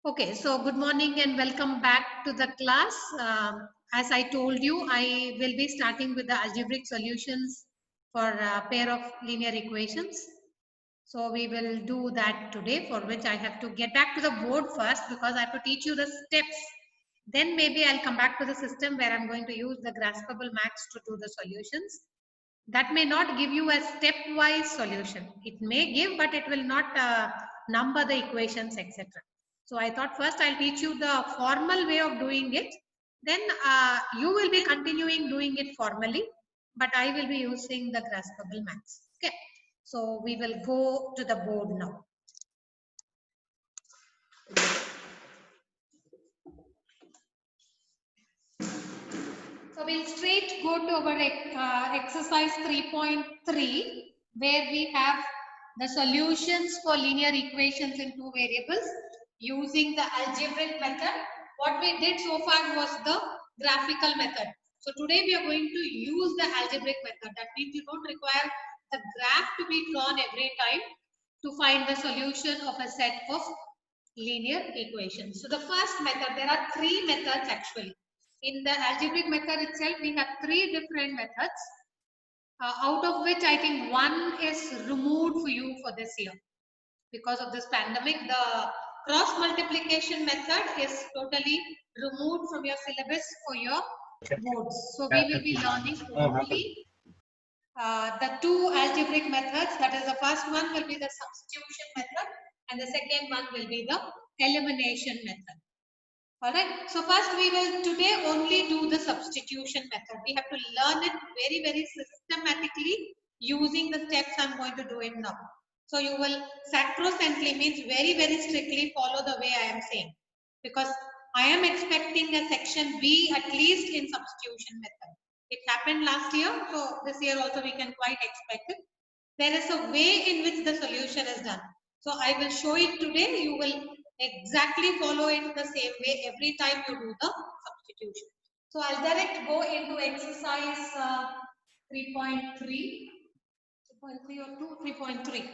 Okay, so good morning and welcome back to the class. As I told you, I will be starting with the algebraic solutions for a pair of linear equations. So we will do that today, for which I have to get back to the board first because I have to teach you the steps. Then maybe I'll come back to the system where I'm going to use the graspable max to do the solutions. That may not give you a stepwise solution. It may give, but it will not number the equations, etc. So I thought first I'll teach you the formal way of doing it. Then you will be continuing doing it formally, but I will be using the graspable max. Okay. So we will go to the board now. So we'll straight go to our exercise 3.3, where we have the solutions for linear equations in two variables using the algebraic method. What we did so far was the graphical method. So today we are going to use the algebraic method. That means you don't require the graph to be drawn every time to find the solution of a set of linear equations. So the first method, there are three methods actually. In the algebraic method itself, we have three different methods, out of which I think one is removed for you for this year. Because of this pandemic, the cross multiplication method is totally removed from your syllabus for your boards. So we will be learning only the two algebraic methods. That is, the first one will be the substitution method and the second one will be the elimination method. Alright, so first we will today only do the substitution method. We have to learn it very systematically using the steps I am going to do it now. So you will sacrosanctly, means very strictly follow the way I am saying, because I am expecting a section B at least in substitution method. It happened last year, so this year also we can quite expect it. There is a way in which the solution is done. So I will show it today. You will exactly follow it the same way every time you do the substitution. So I'll direct go into exercise 3.3. 3.3 or 2? 3.3.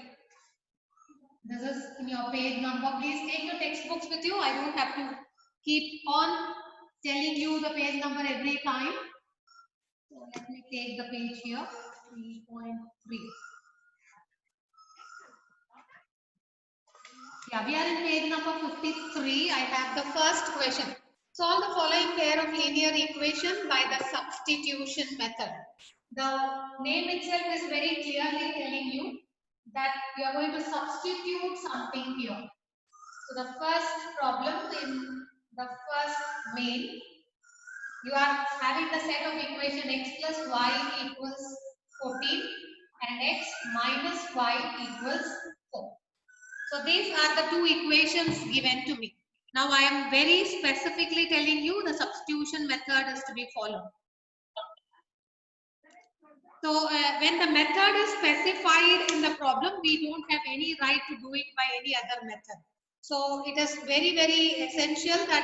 This is in your page number. Please take your textbooks with you. I don't have to keep on telling you the page number every time. So let me take the page here. 3.3. Yeah, we are in page number 53. I have the first question. Solve the following pair of linear equation by the substitution method. The name itself is very clearly telling you that we are going to substitute something here. So the first problem in the first main, you are having the set of equation x plus y equals 14 and x minus y equals 4. So these are the two equations given to me. Now I am very specifically telling you the substitution method is to be followed. So when the method is specified in the problem, we don't have any right to do it by any other method. So it is very essential that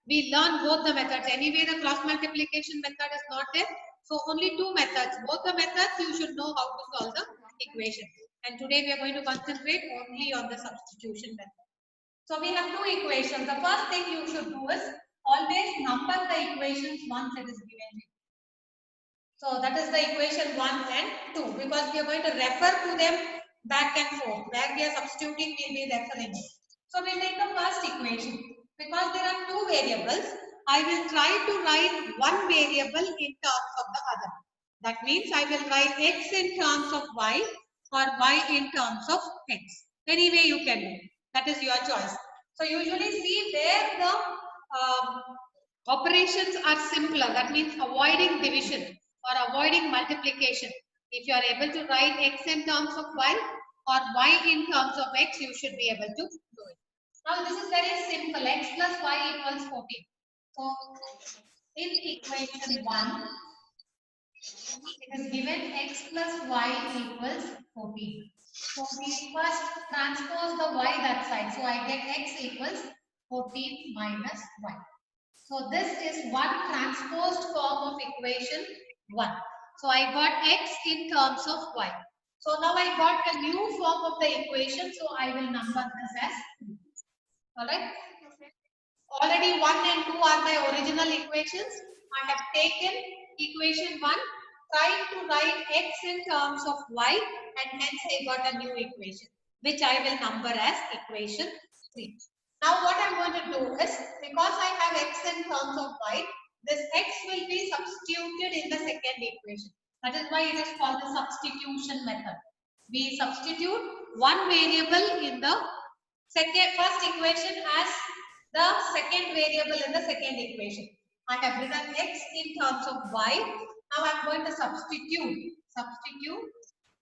we learn both the methods. Anyway, the cross multiplication method is not there. So only two methods. Both the methods you should know how to solve the equation. And today we are going to concentrate only on the substitution method. So we have two equations. The first thing you should do is always number the equations once it is given to you. So that is the equation 1 and 2, because we are going to refer to them back and forth. Where we are substituting, we will be referring. So we will take the first equation. Because there are two variables, I will try to write one variable in terms of the other. That means I will write x in terms of y or y in terms of x. Any way you can do. That is your choice. So usually see where the operations are simpler. That means avoiding division or avoiding multiplication. If you are able to write x in terms of y or y in terms of x, you should be able to do it. Now this is very simple. X plus y equals 14. So in equation 1, it is given x plus y equals 14. So we first transpose the y that side. So I get x equals 14 minus y. So this is one transposed form of equation 1. So I got x in terms of y. So now I got a new form of the equation. So I will number this as 2. Alright. Already 1 and 2 are my original equations. I have taken equation 1, tried to write x in terms of y, and hence I got a new equation, which I will number as equation 3. Now what I'm going to do is, because I have x in terms of y, this x will be substituted in the second equation. That is why it is called the substitution method. We substitute one variable in the first equation as the second variable in the second equation. I have written x in terms of y. Now I am going to substitute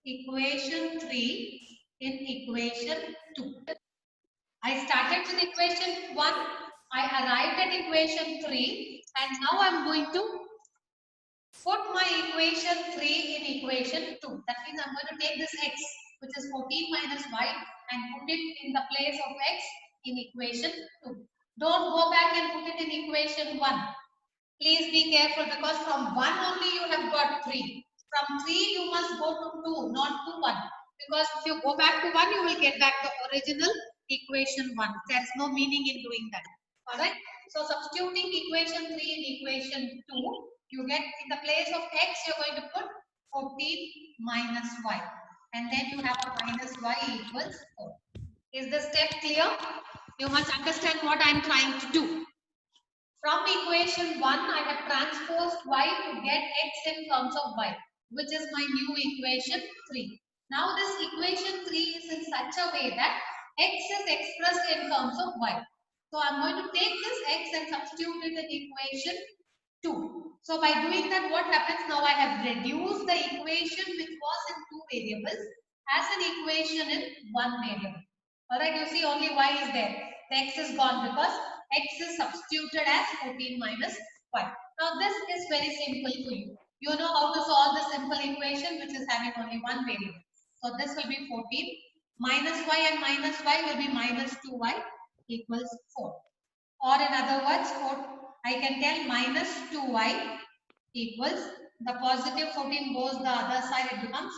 equation 3 in equation 2. I started with equation 1. I arrived at equation 3, and now I am going to put my equation 3 in equation 2. That means I am going to take this x, which is 14 minus y, and put it in the place of x in equation 2. Don't go back and put it in equation 1. Please be careful, because from 1 only you have got 3. From 3 you must go to 2, not to 1. Because if you go back to 1, you will get back the original equation 1. There is no meaning in doing that. Alright. So substituting equation 3 in equation 2, you get in the place of x, you are going to put 14 minus y. And then you have a minus y equals 4. Is the step clear? You must understand what I am trying to do. From equation 1, I have transposed y to get x in terms of y, which is my new equation 3. Now this equation 3 is in such a way that x is expressed in terms of y. So I am going to take this x and substitute it in equation 2. So by doing that, what happens now? I have reduced the equation which was in 2 variables as an equation in 1 variable. Alright, you see only y is there. The x is gone because x is substituted as 14 minus y. Now this is very simple to you. You know how to solve the simple equation which is having only one variable. So this will be 14 minus y, and minus y will be minus 2y equals 4. Or in other words, I can tell minus 2y equals, the positive 14 goes the other side, it becomes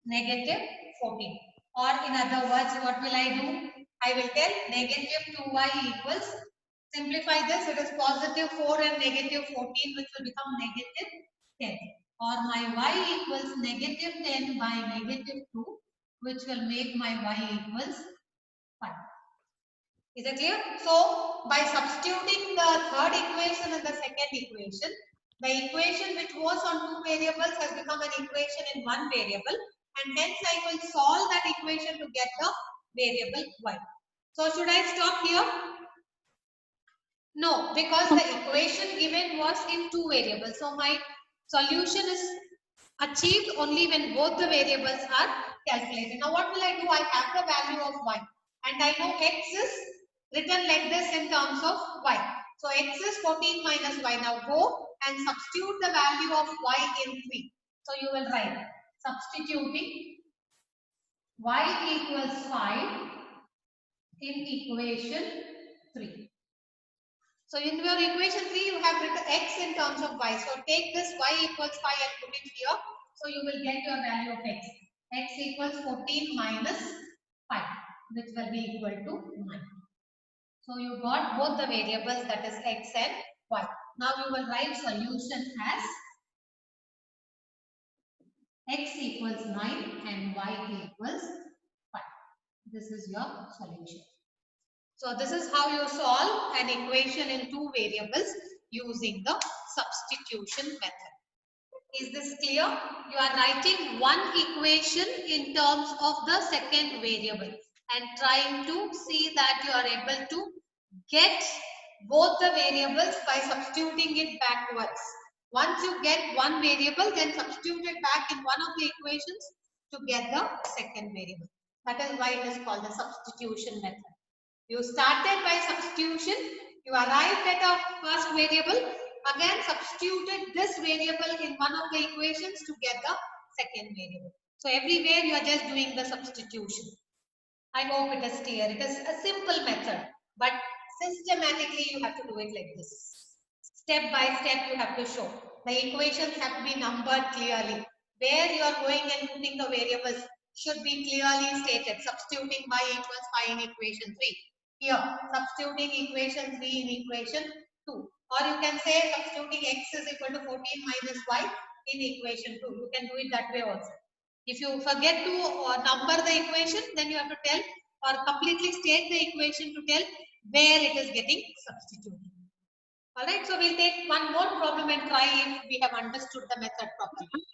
negative 14. Or in other words, what will I do? I will tell negative 2y equals, simplify this, it is positive 4 and negative 14, which will become negative 10. Or my y equals negative 10 by negative 2, which will make my y equals 5. Is it clear? So, by substituting the third equation in the second equation, the equation which was on 2 variables has become an equation in 1 variable, and hence I will solve that equation to get the variable y. So, should I stop here? No, because the equation given was in 2 variables. So, my solution is achieved only when both the variables are calculated. Now, what will I do? I have the value of y, and I know x is written like this in terms of y. So x is 14 minus y. Now go and substitute the value of y in 3. So you will write substituting y equals 5 in equation 3. So in your equation 3, you have written x in terms of y. So take this y equals 5 and put it here. So you will get your value of x. X equals 14 minus 5, which will be equal to 9. So you got both the variables, that is x and y. Now you will write solution as x equals 9 and y equals 5. This is your solution. So this is how you solve an equation in 2 variables using the substitution method. Is this clear? You are writing one equation in terms of the second variable and trying to see that you are able to get both the variables by substituting it backwards. Once you get one variable, then substitute it back in one of the equations to get the second variable. That is why it is called the substitution method. You started by substitution, you arrived at a first variable, again substituted this variable in one of the equations to get the second variable. So everywhere you are just doing the substitution. I hope it is clear. It is a simple method, but systematically you have to do it like this. Step by step you have to show. The equations have to be numbered clearly. Where you are going and putting the variables should be clearly stated. Substituting y equals 5 in equation 3. here, substituting equation 3 in equation 2. Or you can say substituting x is equal to 14 minus y in equation 2. You can do it that way also. If you forget to number the equation, then you have to tell or completely state the equation to tell where it is getting substituted. Alright, so we'll take one more problem and try if we have understood the method properly.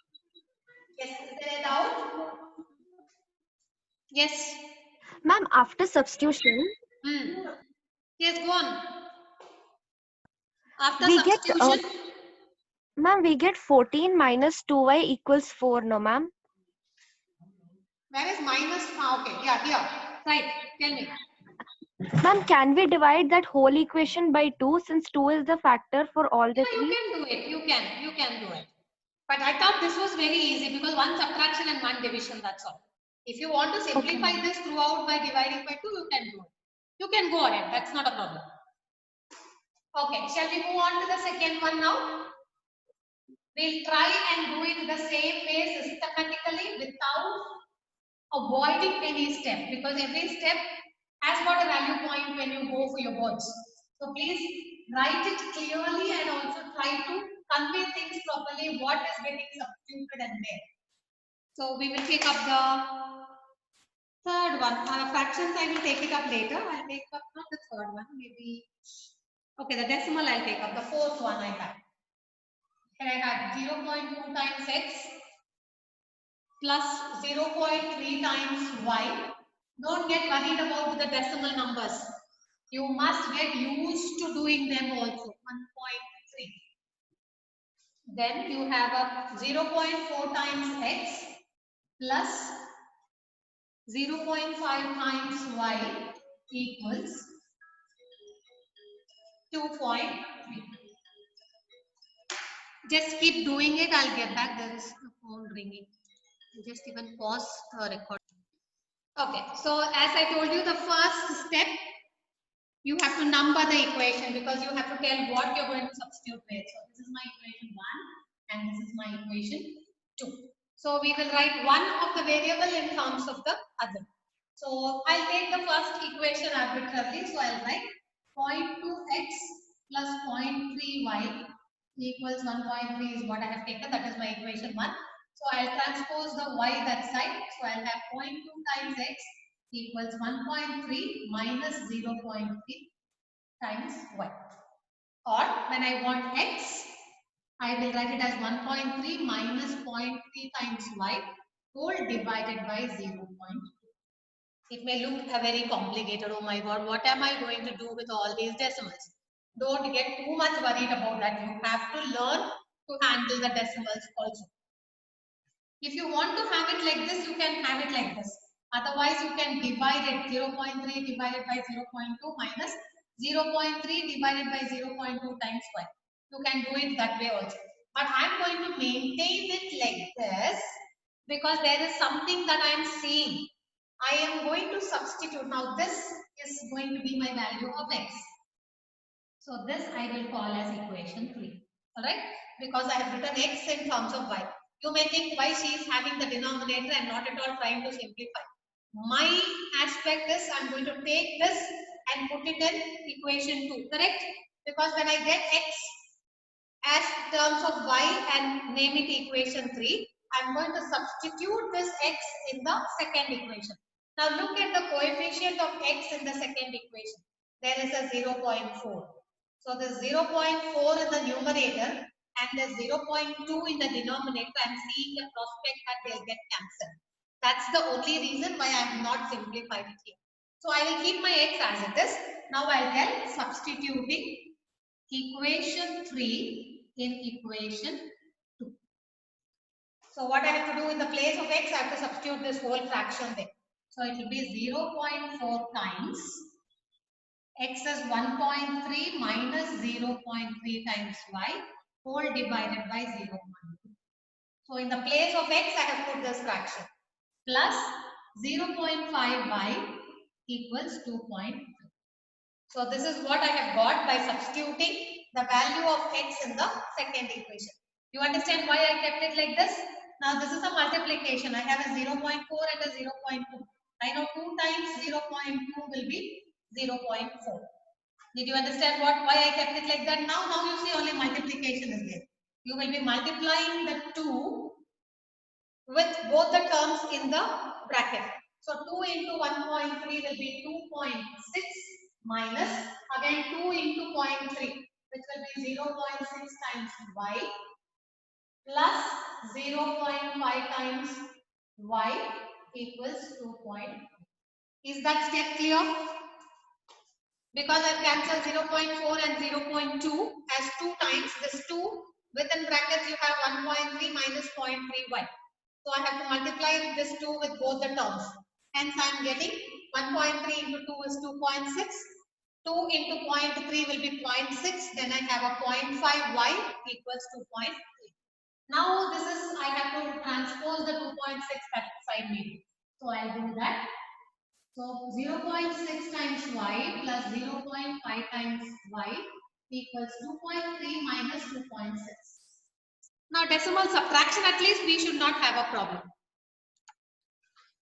Yes, is there a doubt? Yes. Ma'am, after substitution, Yes, go on. After we substitution, ma'am, we get 14 minus 2y equals 4, no ma'am? where is minus? Okay, yeah, here. Right, tell me. Ma'am, can we divide that whole equation by 2 since 2 is the factor for all the Yeah, three? you can do it. You can do it. But I thought this was very easy because one subtraction and one division, that's all. If you want to simplify this throughout by dividing by 2, you can do it. You can go ahead. That's not a problem. Okay, shall we move on to the second one now? We'll try and do it the same way systematically without avoiding any step, because every step has got a value point when you go for your boards. So please write it clearly and also try to convey things properly, what is getting substituted and where. So we will take up the third one. Fractions I will take it up later. I'll take up not the third one, maybe. Okay, the decimal I'll take up. The fourth one I have. Here I have 0.2 times x plus 0.3 times y. Don't get worried about the decimal numbers. You must get used to doing them also. 1.3. Then you have a 0.4 times x plus 0.5 times y equals 2.3. Just keep doing it. I'll get back. There is a phone ringing. Just even pause the record. Okay. So as I told you, the first step, you have to number the equation because you have to tell what you're going to substitute with. So this is my equation 1 and this is my equation 2. So we will write one of the variable in terms of the other. So I'll take the first equation arbitrarily. So I'll write 0.2x plus 0.3y equals 1.3 is what I have taken. That is my equation 1. So I'll transpose the y that side. So I'll have 0.2 times x equals 1.3 minus 0.3 times y. Or when I want x, I will write it as 1.3 minus 0.3 times y whole divided by 0.2. It may look very complicated. Oh my God, what am I going to do with all these decimals? Don't get too much worried about that. You have to learn to handle the decimals also. If you want to have it like this, you can have it like this. Otherwise, you can divide it 0.3 divided by 0.2 minus 0.3 divided by 0.2 times y. You can do it that way also. But I'm going to maintain it like this because there is something that I'm seeing. I am going to substitute. Now this is going to be my value of x. So this I will call as equation 3. Alright? Because I have written x in terms of y. You may think why she is having the denominator and not at all trying to simplify. My aspect is I'm going to take this and put it in equation 2. Correct? Because when I get x as terms of y and name it equation 3, I'm going to substitute this x in the second equation. Now look at the coefficient of x in the second equation. There is a 0.4. So the 0.4 in the numerator and the 0.2 in the denominator, I'm seeing a prospect that they'll get cancelled. That's the only reason why I have not simplified it here. So I will keep my x as it is. Now I'll tell substituting equation 3 in equation 2. So what I have to do in the place of x, I have to substitute this whole fraction there. So it will be 0.4 times x is 1.3 minus 0.3 times y whole divided by 0.2. So in the place of x, I have put this fraction plus 0.5y equals 2.2. So this is what I have got by substituting the value of x in the second equation. You understand why I kept it like this? Now this is a multiplication. I have a 0.4 and a 0.2. I know 2 times 0.2 will be 0.4. Did you understand why I kept it like that? Now you see only multiplication is there. You will be multiplying the 2 with both the terms in the bracket. So 2 into 1.3 will be 2.6 minus again 2 into 0.3, which will be 0.6 times y plus 0.5 times y equals 2.3. Is that step clear? Because I've cancelled 0.4 and 0.2 as 2 times. This 2 within brackets you have 1.3 minus 0.3y. So I have to multiply this 2 with both the terms. Hence I am getting 1.3 into 2 is 2.6. 2 into 0.3 will be 0.6. Then I have a 0.5y equals 2.3. Now this is, I have to transpose the 2.6 that side maybe. So I'll do that. So 0.6 times y plus 0.5 times y equals 2.3 minus 2.6. Now decimal subtraction, at least we should not have a problem.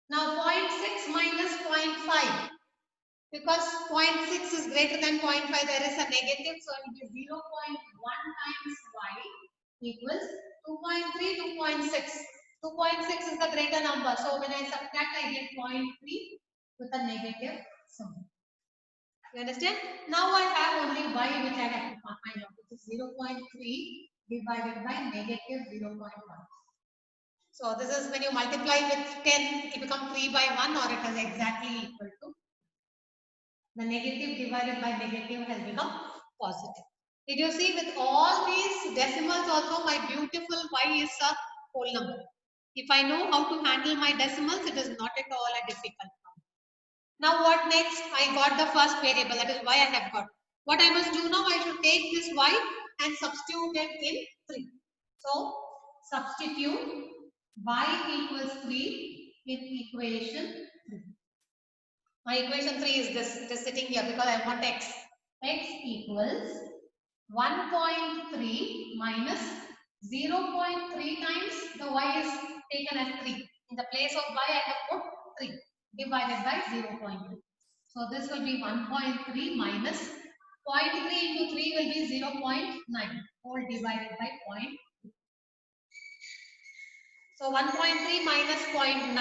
Now 0.6 minus 0.5, because 0.6 is greater than 0.5, there is a negative, so it will be 0.1 times y equals 2.3, 2.6. 2.6 is the greater number, so when I subtract I get 0.3 with a negative symbol. You understand? Now I have only y which I have to find out, which is 0.3 divided by negative 0.1. So this is when you multiply with 10, it becomes 3 by 1 or it is exactly equal to. The negative divided by negative has become positive. Did you see with all these decimals also my beautiful y is a whole number. If I know how to handle my decimals, it is not at all a difficult problem. Now what next? I got the first variable, that is y I have got. What I must do now, I should take this y and substitute it in 3. So substitute y equals 3 in equation 3. My equation 3 is this. It is sitting here because I want x. X equals 1.3 minus 0.3 times the y is taken as 3. In the place of y I have put 3 divided by 0.2. So this will be 1.3 minus 0.3 into 3 will be 0.9 whole divided by 0.2. So 1.3 minus 0.9. I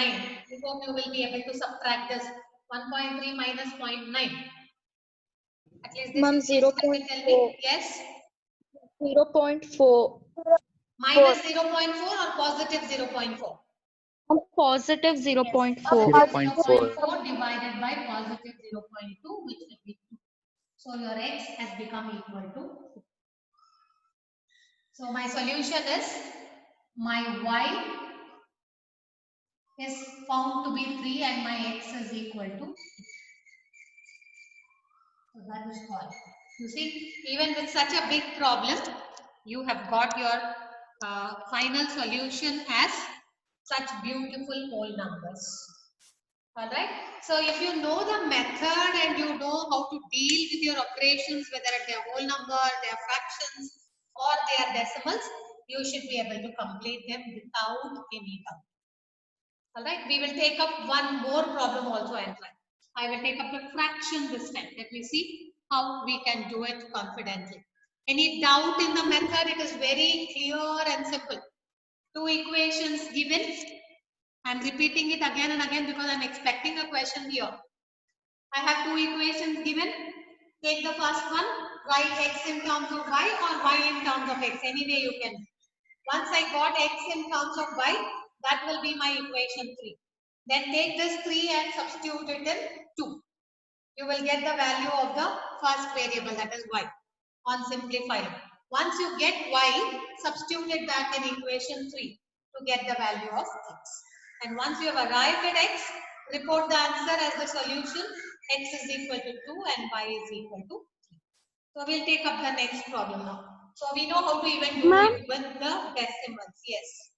hope you will be able to subtract this. 1.3 minus 0.9. At least this is 0.4. Yes? 0.4. Minus 0.4 or positive 0.4? Positive 0.4. Yes. 0.4 divided by positive 0.2, which will be 2. So your x has become equal to 2. So my solution is my y is found to be 3 and my x is equal to 2. So that is called. You see, even with such a big problem, you have got your final solution as such beautiful whole numbers. Alright. So if you know the method and you know how to deal with your operations, whether they are whole number, they are fractions or they are decimals, you should be able to complete them without any doubt. Alright. We will take up one more problem also and try. I will take up the fraction this time. Let me see how we can do it confidently. Any doubt in the method? It is very clear and simple. Two equations given. I am repeating it again and again because I am expecting a question here. I have two equations given. Take the first one, write x in terms of y or y in terms of x. Any way you can. Once I got x in terms of y, that will be my equation 3. Then take this 3 and substitute it in 2. You will get the value of the first variable, that is y, on simplifying. Once you get y, substitute it back in equation 3 to get the value of x. And once you have arrived at x, report the answer as the solution. X is equal to 2 and y is equal to 3. So we'll take up the next problem now. So we know how to even do it with the decimals. Yes.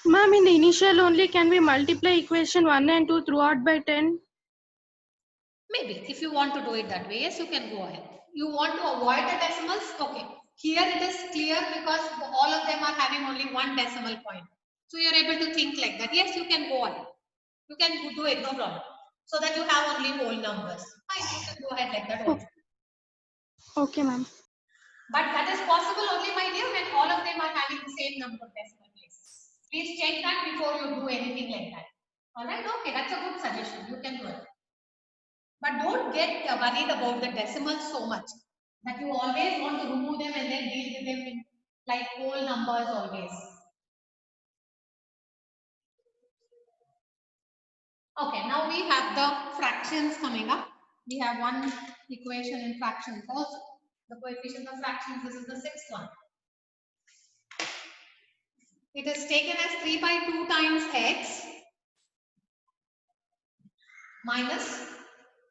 Ma'am, in the initial only, can we multiply equation 1 and 2 throughout by 10? Maybe. If you want to do it that way, yes, you can go ahead. You want to avoid the decimals? Okay. Here it is clear because all of them are having only one decimal point. So you're able to think like that. Yes, you can go on. You can do it, no problem. So that you have only whole numbers. fine, you can go ahead like that also. Okay, ma'am. But that is possible only, my dear, when all of them are having the same number of decimal places. Please check that before you do anything like that. Alright, okay, that's a good suggestion. You can do it. But don't get worried about the decimals so much that you always want to remove them and then deal with them in like whole numbers always. Okay, now we have the fractions coming up. We have one equation in fractions also. The coefficient of fractions, this is the sixth one. It is taken as 3 by 2 times x minus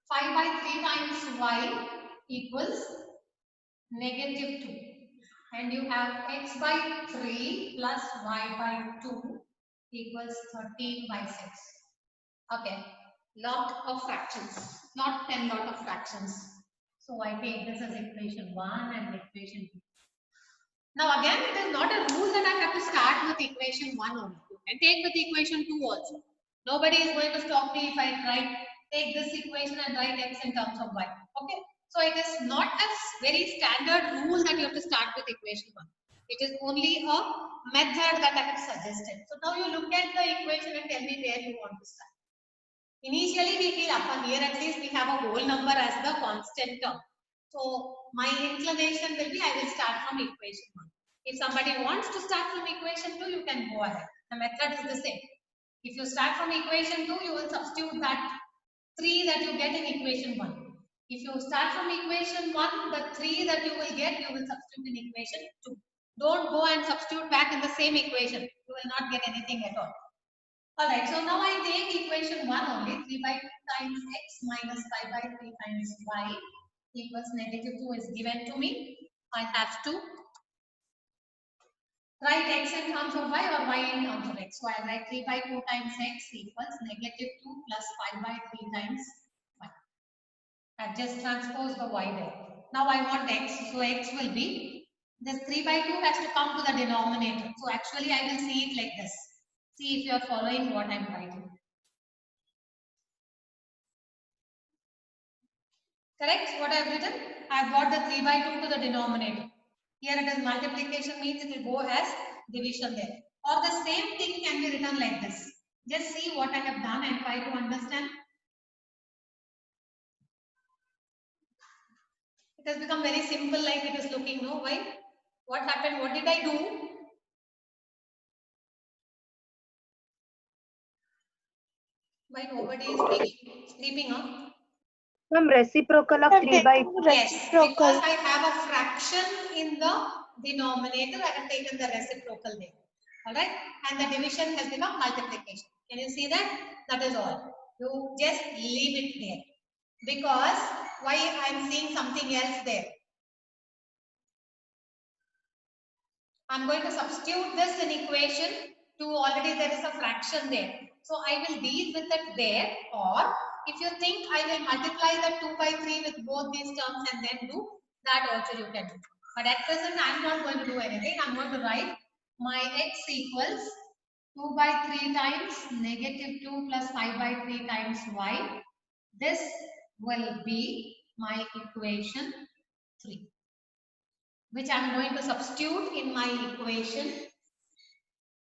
5 by 3 times y equals negative 2. And you have x by 3 plus y by 2 equals 13 by 6. Okay, lot of fractions, not 10 lot of fractions. So I take this as equation 1 and equation 2. Now again, it is not a rule that I have to start with equation 1 only. You can take with equation 2 also. Nobody is going to stop me if I take this equation and write x in terms of y. Okay. So it is not a very standard rule that you have to start with equation 1. It is only a method that I have suggested. So now you look at the equation and tell me where you want to start. Initially we feel upper here at least we have a whole number as the constant term. So my inclination will be I will start from equation 1. If somebody wants to start from equation 2, you can go ahead. The method is the same. If you start from equation 2, you will substitute that 3 that you get in equation 1. If you start from equation 1, the 3 that you will get, you will substitute in equation 2. Don't go and substitute back in the same equation. You will not get anything at all. Alright, so now I take equation 1 only. 3 by 2 times x minus 5 by 3 times y equals negative 2 is given to me. I have to write x in terms of y or y in terms of x. So I write 3 by 2 times x equals negative 2 plus 5 by 3 times y. I've just transposed the y there. Now I want x. So x will be, this 3 by 2 has to come to the denominator. So actually I will see it like this. See if you are following what I am writing. Correct? What I have written? I have got the 3 by 2 to the denominator. Here it is multiplication, means it will go as division there. Or the same thing can be written like this. Just see what I have done and try to understand. It has become very simple like it is looking, no? Why? What happened? What did I do? Why nobody is sleeping, huh? Some reciprocal of 3 by 2. Yes, because I have a fraction in the denominator, I have taken the reciprocal there. Alright, and the division has become multiplication. Can you see that? That is all. You just leave it there. Because why I am seeing something else there? I am going to substitute this in equation 2. Already there is a fraction there. So I will deal with it there, or if you think I will multiply the 2 by 3 with both these terms and then do that also you can do. But at present I am not going to do anything. I am going to write my x equals 2 by 3 times negative 2 plus 5 by 3 times y. This will be my equation 3, which I am going to substitute in my equation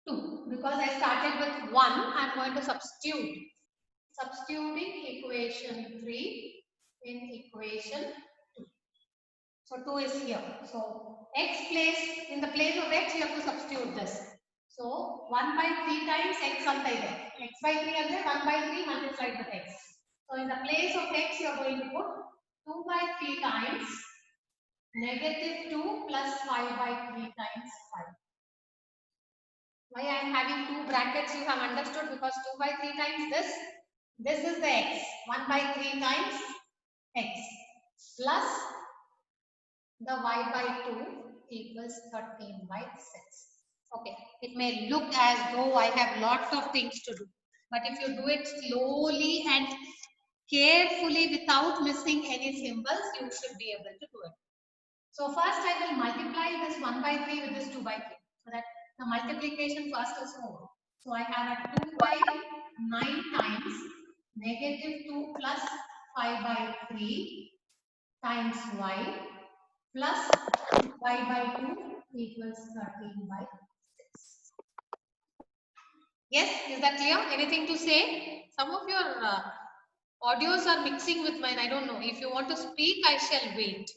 2. Because I started with 1, I am going to substitute. Substituting equation 3 in equation 2. So 2 is here. So x place, in the place of x you have to substitute this. So 1 by 3 times x on by there. X by 3 and then 1 by 3 multiplied with x. So in the place of x you are going to put 2 by 3 times negative 2 plus 5 by 3 times 5. Why I am having two brackets you have understood, because 2 by 3 times this is the x, 1 by 3 times x plus the y by 2 equals 13 by 6. Okay, it may look as though I have lots of things to do, but if you do it slowly and carefully without missing any symbols, you should be able to do it. So first I will multiply this 1 by 3 with this 2 by 3, so that the multiplication first is over. So I have a 2 by 9 times negative 2 plus 5 by 3 times y plus y by 2 equals 13 by 6. Yes, is that clear? Anything to say? Some of your audios are mixing with mine. I don't know. If you want to speak, I shall wait.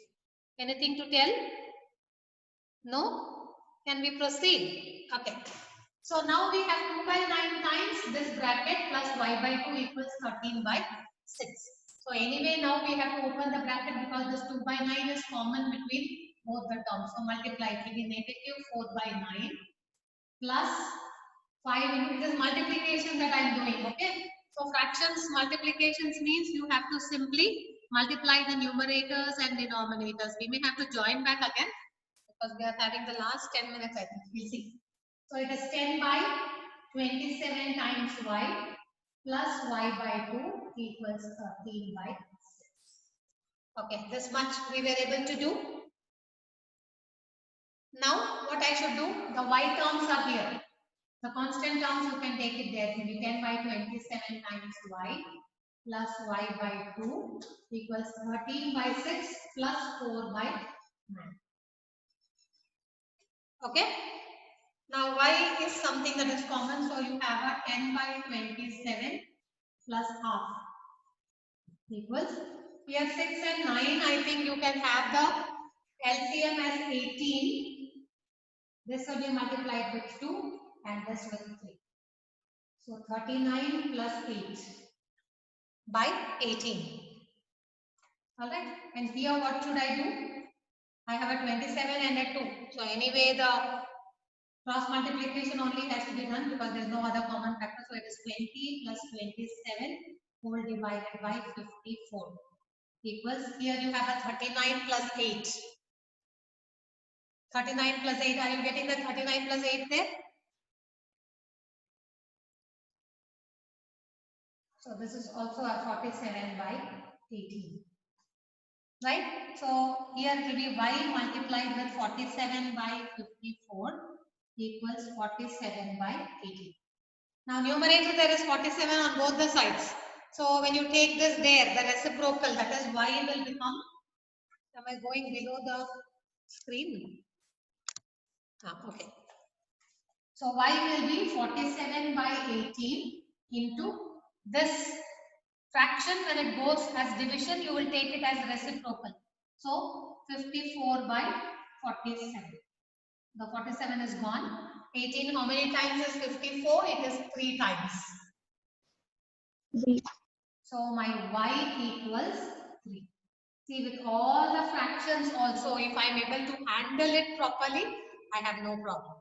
Anything to tell? No? Can we proceed? Okay. So now we have 2 by 9 times this bracket plus y by 2 equals 13 by 6. So anyway, now we have to open the bracket because this 2 by 9 is common between both the terms. So multiply, it will be negative 4 by 9 plus 5. It is multiplication that I am doing. Okay. So fractions multiplications means you have to simply multiply the numerators and denominators. We may have to join back again because we are having the last 10 minutes, I think. We'll see. So it is 10 by 27 times y plus y by 2 equals 13 by 6. Okay, this much we were able to do. Now what I should do, the y terms are here. The constant terms you can take it there. It will be 10 by 27 times y plus y by 2 equals 13 by 6 plus 4 by 9. Okay. Now y is something that is common, so you have a 10 by 27 plus half equals, here 6 and 9, I think you can have the LCM as 18. This will be multiplied with 2 and this with 3. So 39 plus 8 by 18. Alright, and here what should I do? I have a 27 and a 2. So anyway, the cross multiplication only has to be done because there is no other common factor. So it is 20 plus 27 whole divided by 54 equals, here you have a 39 plus 8. 39 plus 8, are you getting the 39 plus 8 there? So this is also a 47 by 18. Right? So here it will be y multiplied with 47 by 54 equals 47 by 18. Now numerator there is 47 on both the sides. So when you take this there, the reciprocal, that is y will become, am I going below the screen? Okay. So y will be 47 by 18 into this fraction. When it goes as division, you will take it as reciprocal. So 54 by 47. The 47 is gone. 18, how many times is 54? It is 3 times. So my y equals 3. See, with all the fractions also, if I am able to handle it properly, I have no problem.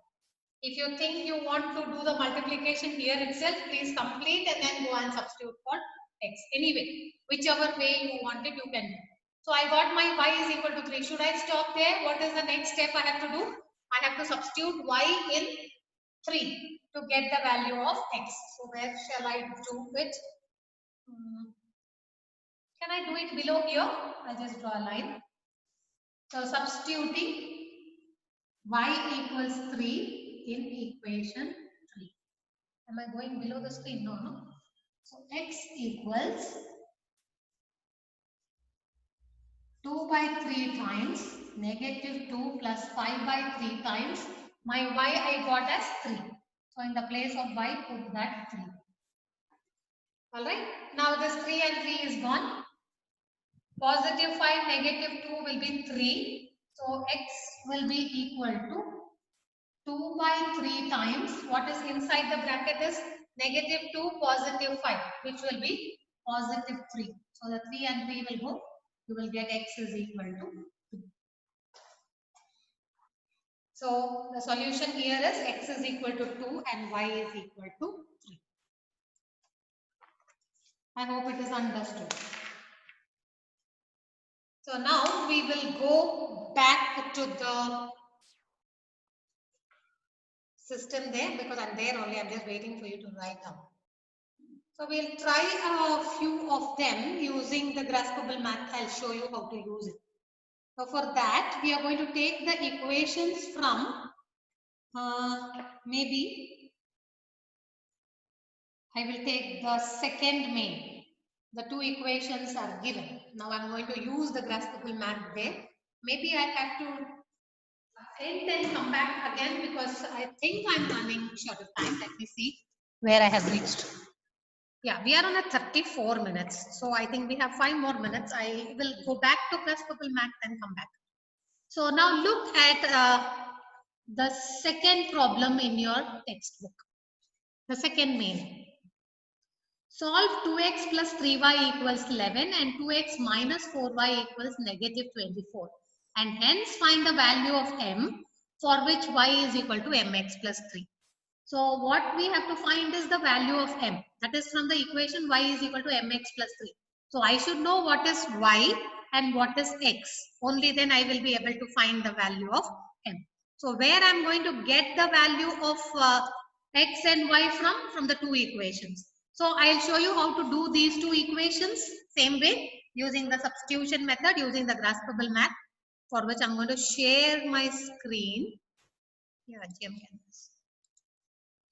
If you think you want to do the multiplication here itself, please complete and then go and substitute for x. Anyway, whichever way you want it, you can do. So I got my y is equal to 3. Should I stop there? What is the next step I have to do? I have to substitute y in 3 to get the value of x. So where shall I do it? Can I do it below here? I'll just draw a line. So substituting y equals 3 in equation 3. Am I going below the screen? No, no. So x equals 2 by 3 times negative 2 plus 5 by 3 times my y I got as 3. So in the place of y, put that 3. Alright. Now this 3 and 3 is gone. Positive 5, negative 2 will be 3. So x will be equal to 2 by 3 times, what is inside the bracket is negative 2, positive 5, which will be positive 3. So the 3 and 3 will go. You will get x is equal to 2. So the solution here is x is equal to 2 and y is equal to 3. I hope it is understood. So now we will go back to the system there because I'm there only. I'm just waiting for you to write down. So we'll try a few of them using the graspable math. I'll show you how to use it. So for that, we are going to take the equations from maybe I will take the second main. The two equations are given. Now I'm going to use the graphable math there. Maybe I have to end and come back again because I think I'm running short of time. Let me see where I have reached. Yeah, we are on a 34 minutes. So I think we have 5 more minutes. I will go back to graphable math and come back. So now look at the second problem in your textbook. The second main. Solve 2x plus 3y equals 11 and 2x minus 4y equals negative 24. And hence find the value of m for which y is equal to mx plus 3. So what we have to find is the value of m. That is from the equation y is equal to mx plus 3. So I should know what is y and what is x. Only then I will be able to find the value of m. So where I am going to get the value of x and y from? From the two equations. So I'll show you how to do these two equations same way using the substitution method, using the graphable math, for which I'm going to share my screen. Yeah, GM Canvas.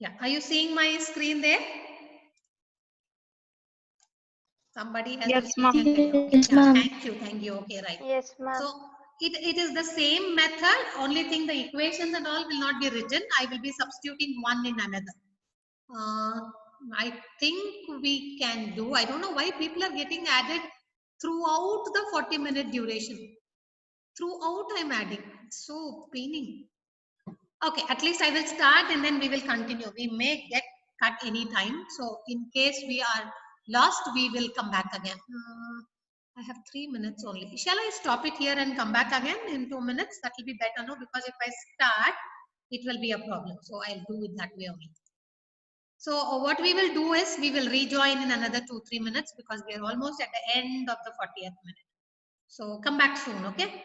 Yeah, are you seeing my screen there? Somebody has Yes, to ma'am. speak and tell you. Okay, yeah, thank you. Okay, right. Yes, ma'am. So it is the same method. Only thing the equations and all will not be written. I will be substituting one in another. I think we can do. I don't know why people are getting added throughout the 40-minute duration. Throughout I'm adding. It's so paining. Okay, at least I will start and then we will continue. We may get cut any time. So in case we are lost, we will come back again. I have 3 minutes only. Shall I stop it here and come back again in 2 minutes? That will be better, no? Because if I start, it will be a problem. So I'll do it that way only. So what we will do is we will rejoin in another 2-3 minutes because we are almost at the end of the 40th minute. So come back soon, okay?